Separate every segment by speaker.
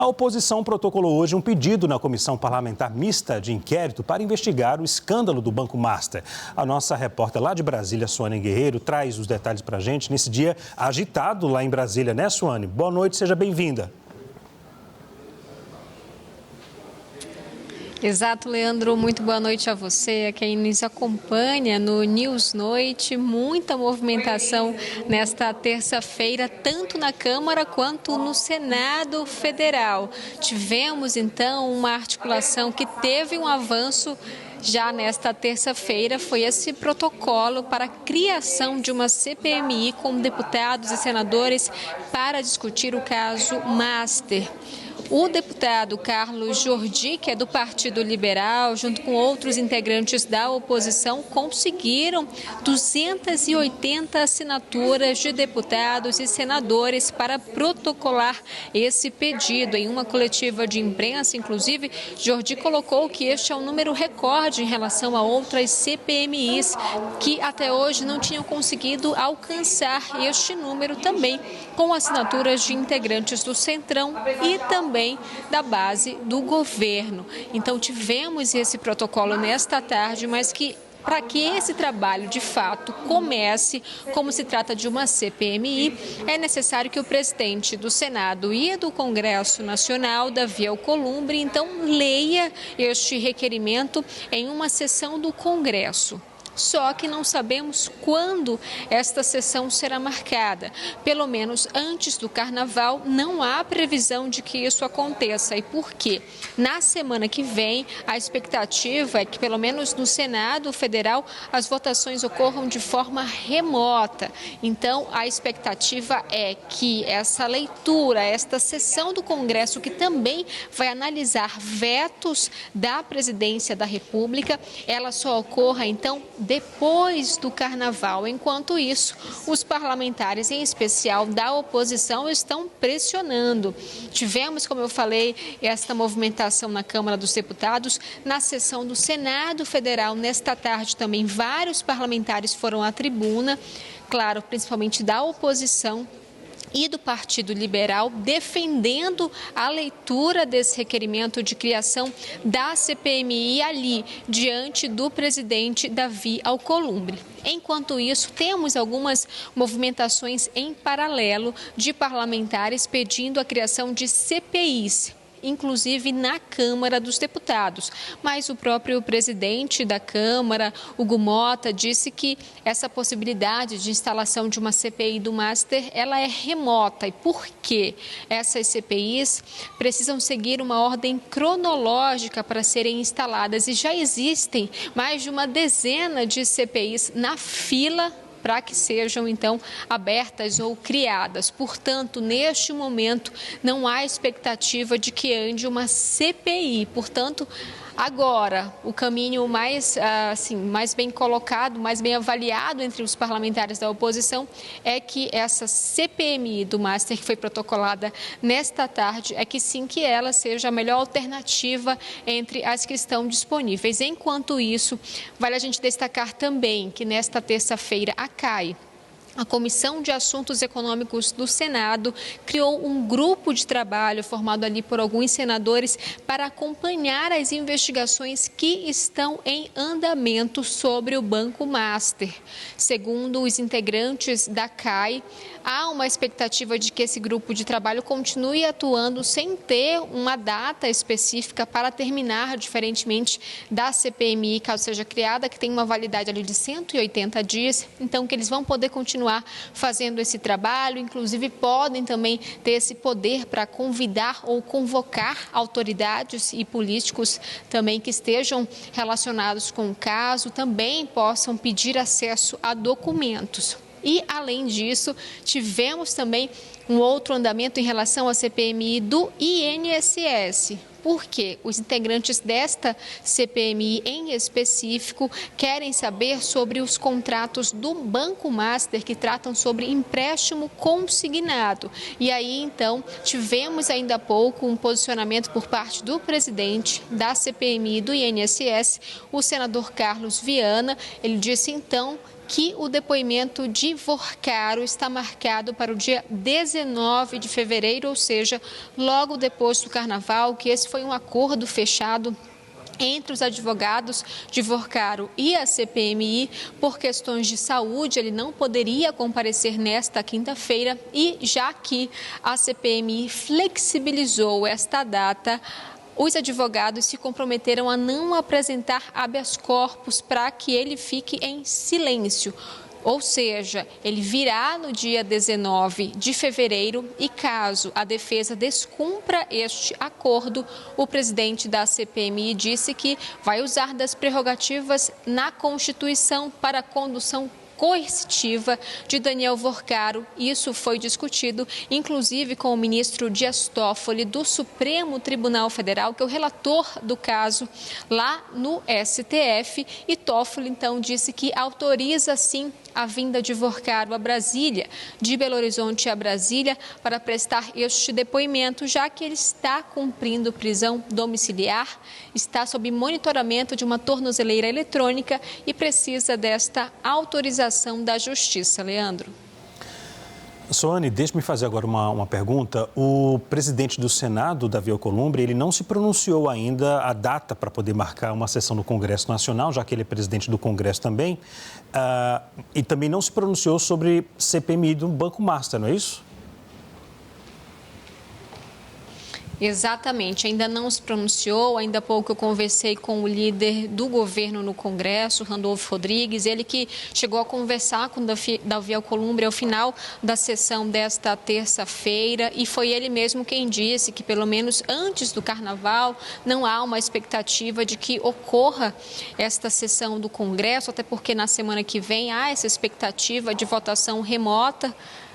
Speaker 1: A oposição protocolou hoje um pedido na Comissão Parlamentar Mista de Inquérito para investigar o escândalo do Banco Master. A nossa repórter lá de Brasília, Suane Guerreiro, traz os detalhes para a gente nesse dia agitado lá em Brasília, né, Suane? Boa noite, seja bem-vinda.
Speaker 2: Exato, Leandro. Muito boa noite a você, a quem nos acompanha no News Noite. Muita movimentação nesta terça-feira, tanto na Câmara quanto no Senado Federal. Tivemos, então, uma articulação que teve um avanço já nesta terça-feira. Foi esse protocolo para a criação de uma CPMI com deputados e senadores para discutir o caso Master. O deputado Carlos Jordi, que é do Partido Liberal, junto com outros integrantes da oposição, conseguiram 280 assinaturas de deputados e senadores para protocolar esse pedido. Em uma coletiva de imprensa, inclusive, Jordi colocou que este é um número recorde em relação a outras CPMIs que até hoje não tinham conseguido alcançar este número também, com assinaturas de integrantes do Centrão e também da base do governo. Então tivemos esse protocolo nesta tarde, mas que para que esse trabalho de fato comece, como se trata de uma CPMI, é necessário que o presidente do Senado e do Congresso Nacional, Davi Alcolumbre, então leia este requerimento em uma sessão do Congresso. Só que não sabemos quando esta sessão será marcada. Pelo menos antes do Carnaval, não há previsão de que isso aconteça. E por quê? Na semana que vem, a expectativa é que, pelo menos no Senado Federal, as votações ocorram de forma remota. Então, a expectativa é que essa leitura, esta sessão do Congresso, que também vai analisar vetos da Presidência da República, ela só ocorra, então, depois do Carnaval. Enquanto isso, os parlamentares, em especial da oposição, estão pressionando. Tivemos, como eu falei, esta movimentação na Câmara dos Deputados. Na sessão do Senado Federal, nesta tarde também, vários parlamentares foram à tribuna, claro, principalmente da oposição e do Partido Liberal, defendendo a leitura desse requerimento de criação da CPMI ali, diante do presidente Davi Alcolumbre. Enquanto isso, temos algumas movimentações em paralelo de parlamentares pedindo a criação de CPIs, inclusive na Câmara dos Deputados. Mas o próprio presidente da Câmara, Hugo Mota, disse que essa possibilidade de instalação de uma CPI do Master, ela é remota. E por quê? Essas CPIs precisam seguir uma ordem cronológica para serem instaladas e já existem mais de uma dezena de CPIs na fila para que sejam, então, abertas ou criadas. Portanto, neste momento, não há expectativa de que ande uma CPI. Portanto, agora, o caminho mais bem colocado, mais bem avaliado entre os parlamentares da oposição é que essa CPMI do Master, que foi protocolada nesta tarde, é que sim, que ela seja a melhor alternativa entre as que estão disponíveis. Enquanto isso, vale a gente destacar também que nesta terça-feira a CAI, a Comissão de Assuntos Econômicos do Senado, criou um grupo de trabalho formado ali por alguns senadores para acompanhar as investigações que estão em andamento sobre o Banco Master. Segundo os integrantes da CAI, há uma expectativa de que esse grupo de trabalho continue atuando sem ter uma data específica para terminar, diferentemente da CPMI, caso seja criada, que tem uma validade ali de 180 dias, então que eles vão poder continuar fazendo esse trabalho, inclusive podem também ter esse poder para convidar ou convocar autoridades e políticos também que estejam relacionados com o caso, também possam pedir acesso a documentos. E, além disso, tivemos também um outro andamento em relação à CPMI do INSS. porque os integrantes desta CPMI em específico querem saber sobre os contratos do Banco Master que tratam sobre empréstimo consignado. E aí, então, tivemos ainda há pouco um posicionamento por parte do presidente da CPMI do INSS, o senador Carlos Viana. Ele disse, então, que o depoimento de Vorcaro está marcado para o dia 19 de fevereiro, ou seja, logo depois do Carnaval, que esse foi um acordo fechado entre os advogados de Vorcaro e a CPMI. Por questões de saúde, ele não poderia comparecer nesta quinta-feira e, já que a CPMI flexibilizou esta data, os advogados se comprometeram a não apresentar habeas corpus para que ele fique em silêncio. Ou seja, ele virá no dia 19 de fevereiro e, caso a defesa descumpra este acordo, o presidente da CPMI disse que vai usar das prerrogativas na Constituição para a condução coercitiva de Daniel Vorcaro. Isso foi discutido, inclusive, com o ministro Dias Toffoli, do Supremo Tribunal Federal, que é o relator do caso lá no STF. E Toffoli, então, disse que autoriza, sim, a vinda de Vorcaro a Brasília, de Belo Horizonte a Brasília, para prestar este depoimento, já que ele está cumprindo prisão domiciliar, está sob monitoramento de uma tornozeleira eletrônica e precisa desta autorização da Justiça. Leandro.
Speaker 1: Soane, deixe-me fazer agora uma pergunta. O presidente do Senado, Davi Alcolumbre, ele não se pronunciou ainda a data para poder marcar uma sessão do Congresso Nacional, já que ele é presidente do Congresso também, e também não se pronunciou sobre CPMI do Banco Master, não é isso?
Speaker 2: Exatamente, ainda não se pronunciou. Ainda há pouco eu conversei com o líder do governo no Congresso, Randolfo Rodrigues, ele que chegou a conversar com Davi Alcolumbre ao final da sessão desta terça-feira, e foi ele mesmo quem disse que, pelo menos antes do Carnaval, não há uma expectativa de que ocorra esta sessão do Congresso, até porque na semana que vem há essa expectativa de votação remota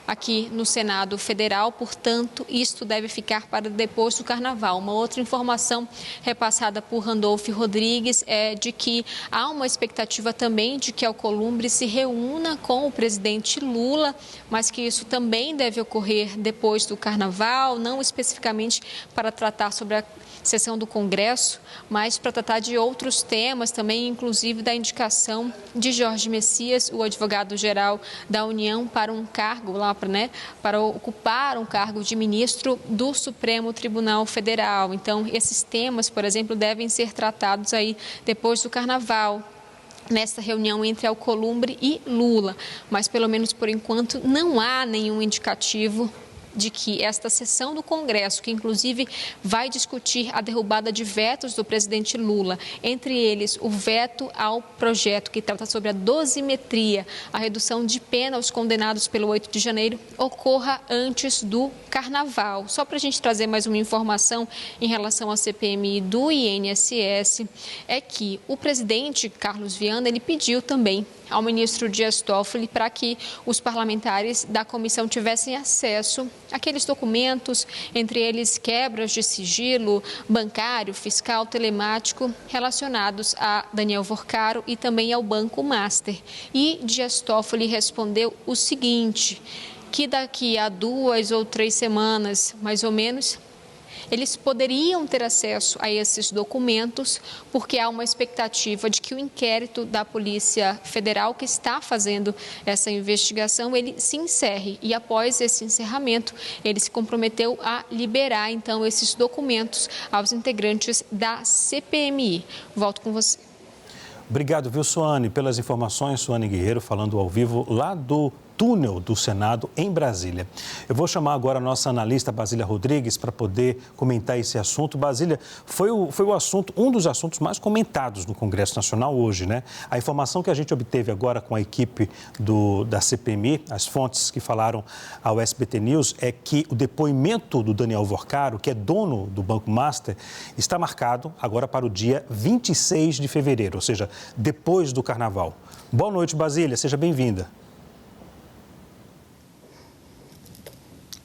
Speaker 2: aqui no Senado Federal, portanto, isto deve ficar para depois do Carnaval. Uma outra informação repassada por Randolfo Rodrigues é de que há uma expectativa também de que Alcolumbre se reúna com o presidente Lula, mas que isso também deve ocorrer depois do Carnaval, não especificamente para tratar sobre a sessão do Congresso, mas para tratar de outros temas também, inclusive da indicação de Jorge Messias, o advogado-geral da União, para um cargo lá, para ocupar um cargo de ministro do Supremo Tribunal Federal. Então, esses temas, por exemplo, devem ser tratados aí depois do Carnaval, nessa reunião entre Alcolumbre e Lula. Mas, pelo menos por enquanto, não há nenhum indicativo de que esta sessão do Congresso, que inclusive vai discutir a derrubada de vetos do presidente Lula, entre eles o veto ao projeto que trata sobre a dosimetria, a redução de pena aos condenados pelo 8 de janeiro, ocorra antes do Carnaval. Só para a gente trazer mais uma informação em relação à CPMI do INSS, é que o presidente Carlos Viana, ele pediu também ao ministro Dias Toffoli para que os parlamentares da comissão tivessem acesso àqueles documentos, entre eles quebras de sigilo bancário, fiscal, telemático, relacionados a Daniel Vorcaro e também ao Banco Master. E Dias Toffoli respondeu o seguinte, que daqui a 2 ou 3 semanas, mais ou menos, eles poderiam ter acesso a esses documentos, porque há uma expectativa de que o inquérito da Polícia Federal, que está fazendo essa investigação, ele se encerre. E após esse encerramento, ele se comprometeu a liberar, então, esses documentos aos integrantes da CPMI. Volto com você.
Speaker 1: Obrigado, viu, Soane, pelas informações. Soane Guerreiro falando ao vivo lá do túnel do Senado em Brasília. Eu vou chamar agora a nossa analista Basília Rodrigues para poder comentar esse assunto. Basília, foi o assunto, um dos assuntos mais comentados no Congresso Nacional hoje, né? A informação que a gente obteve agora com a equipe da CPMI, as fontes que falaram ao SBT News, é que o depoimento do Daniel Vorcaro, que é dono do Banco Master, está marcado agora para o dia 26 de fevereiro, ou seja, depois do Carnaval. Boa noite, Basília, seja bem-vinda.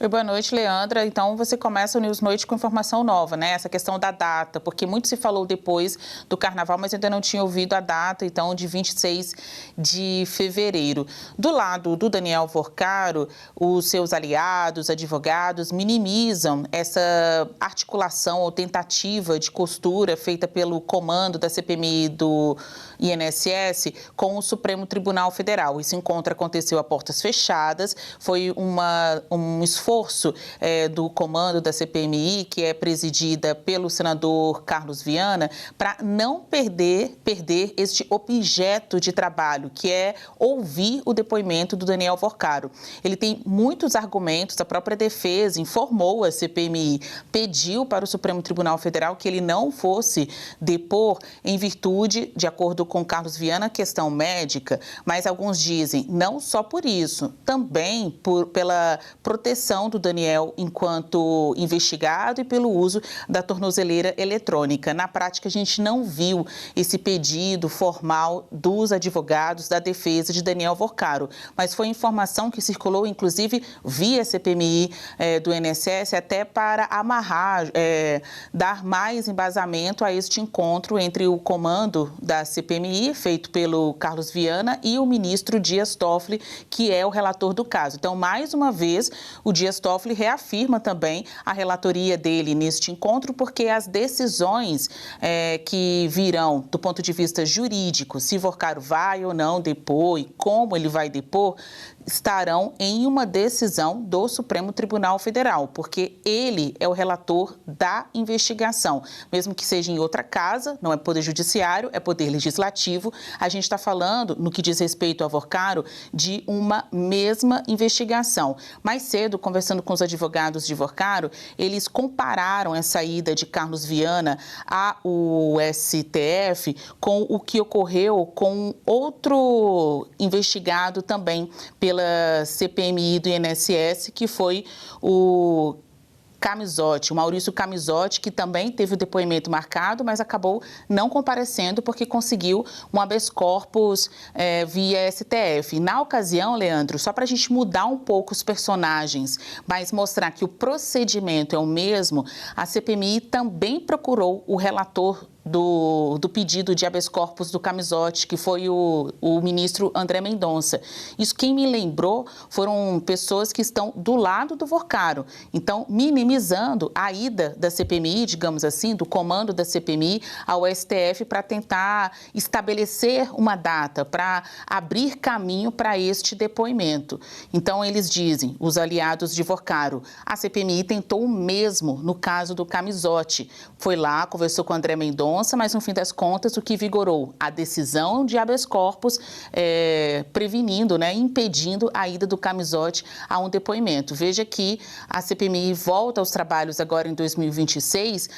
Speaker 3: Oi, boa noite, Leandra. Então, você começa o News Noite com informação nova, né? Essa questão da data, porque muito se falou depois do Carnaval, mas ainda não tinha ouvido a data, então, de 26 de fevereiro. Do lado do Daniel Vorcaro, os seus aliados, advogados, minimizam essa articulação ou tentativa de costura feita pelo comando da CPMI do INSS com o Supremo Tribunal Federal. Esse encontro aconteceu a portas fechadas, foi um esforço do comando da CPMI, que é presidida pelo senador Carlos Viana, para não perder este objeto de trabalho, que é ouvir o depoimento do Daniel Vorcaro. Ele tem muitos argumentos, a própria defesa informou a CPMI, pediu para o Supremo Tribunal Federal que ele não fosse depor em virtude, de acordo com Carlos Viana, questão médica, mas alguns dizem não só por isso, também pela proteção do Daniel enquanto investigado e pelo uso da tornozeleira eletrônica. Na prática, a gente não viu esse pedido formal dos advogados da defesa de Daniel Vorcaro, mas foi informação que circulou, inclusive, via CPMI do INSS, até para amarrar, dar mais embasamento a este encontro entre o comando da CPMI, feito pelo Carlos Viana, e o ministro Dias Toffoli, que é o relator do caso. Então, mais uma vez, o Dias Toffoli reafirma também a relatoria dele neste encontro, porque as decisões que virão do ponto de vista jurídico, se Vorcaro vai ou não depor e como ele vai depor, estarão em uma decisão do Supremo Tribunal Federal, porque ele é o relator da investigação. Mesmo que seja em outra casa, não é Poder Judiciário, é Poder Legislativo, a gente está falando, no que diz respeito a Vorcaro, de uma mesma investigação. Mais cedo, conversando com os advogados de Vorcaro, eles compararam essa ida de Carlos Viana ao STF com o que ocorreu com outro investigado também pela CPMI do INSS, que foi o Camizotti, o Maurício Camizotti, que também teve o depoimento marcado, mas acabou não comparecendo porque conseguiu um habeas corpus via STF. Na ocasião, Leandro, só para a gente mudar um pouco os personagens, mas mostrar que o procedimento é o mesmo, a CPMI também procurou o relator do pedido de habeas corpus do Camizotti, que foi o ministro André Mendonça. Isso quem me lembrou foram pessoas que estão do lado do Vorcaro. Então, minimizando a ida da CPMI, digamos assim, do comando da CPMI ao STF para tentar estabelecer uma data, para abrir caminho para este depoimento. Então, eles dizem, os aliados de Vorcaro, a CPMI tentou o mesmo no caso do Camizotti. Foi lá, conversou com o André Mendonça, mas no fim das contas o que vigorou? A decisão de habeas corpus prevenindo, impedindo a ida do Camizotti a um depoimento. Veja que a CPMI volta aos trabalhos agora em 2026,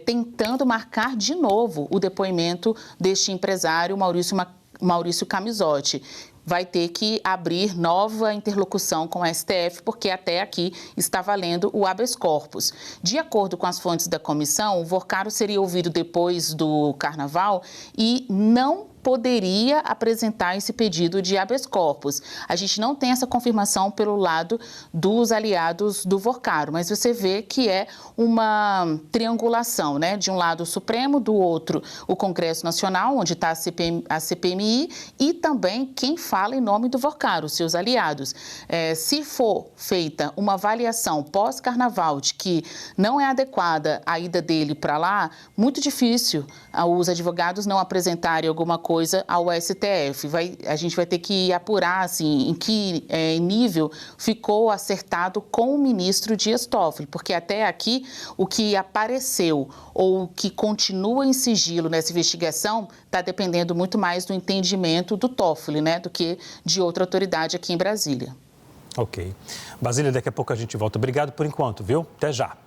Speaker 3: tentando marcar de novo o depoimento deste empresário Maurício Camizotti. Vai ter que abrir nova interlocução com a STF, porque até aqui está valendo o habeas corpus. De acordo com as fontes da comissão, o Vorcaro seria ouvido depois do Carnaval e não poderia apresentar esse pedido de habeas corpus. A gente não tem essa confirmação pelo lado dos aliados do Vorcaro, mas você vê que é uma triangulação, De um lado o Supremo, do outro o Congresso Nacional, onde está a CPMI, e também quem fala em nome do Vorcaro, seus aliados. Se for feita uma avaliação pós-Carnaval de que não é adequada a ida dele para lá, muito difícil os advogados não apresentarem alguma coisa ao STF. A gente vai ter que apurar assim, em que nível ficou acertado com o ministro Dias Toffoli, porque até aqui o que apareceu ou o que continua em sigilo nessa investigação está dependendo muito mais do entendimento do Toffoli, do que de outra autoridade aqui em Brasília.
Speaker 1: Ok. Basília, daqui a pouco a gente volta. Obrigado por enquanto, viu? Até já.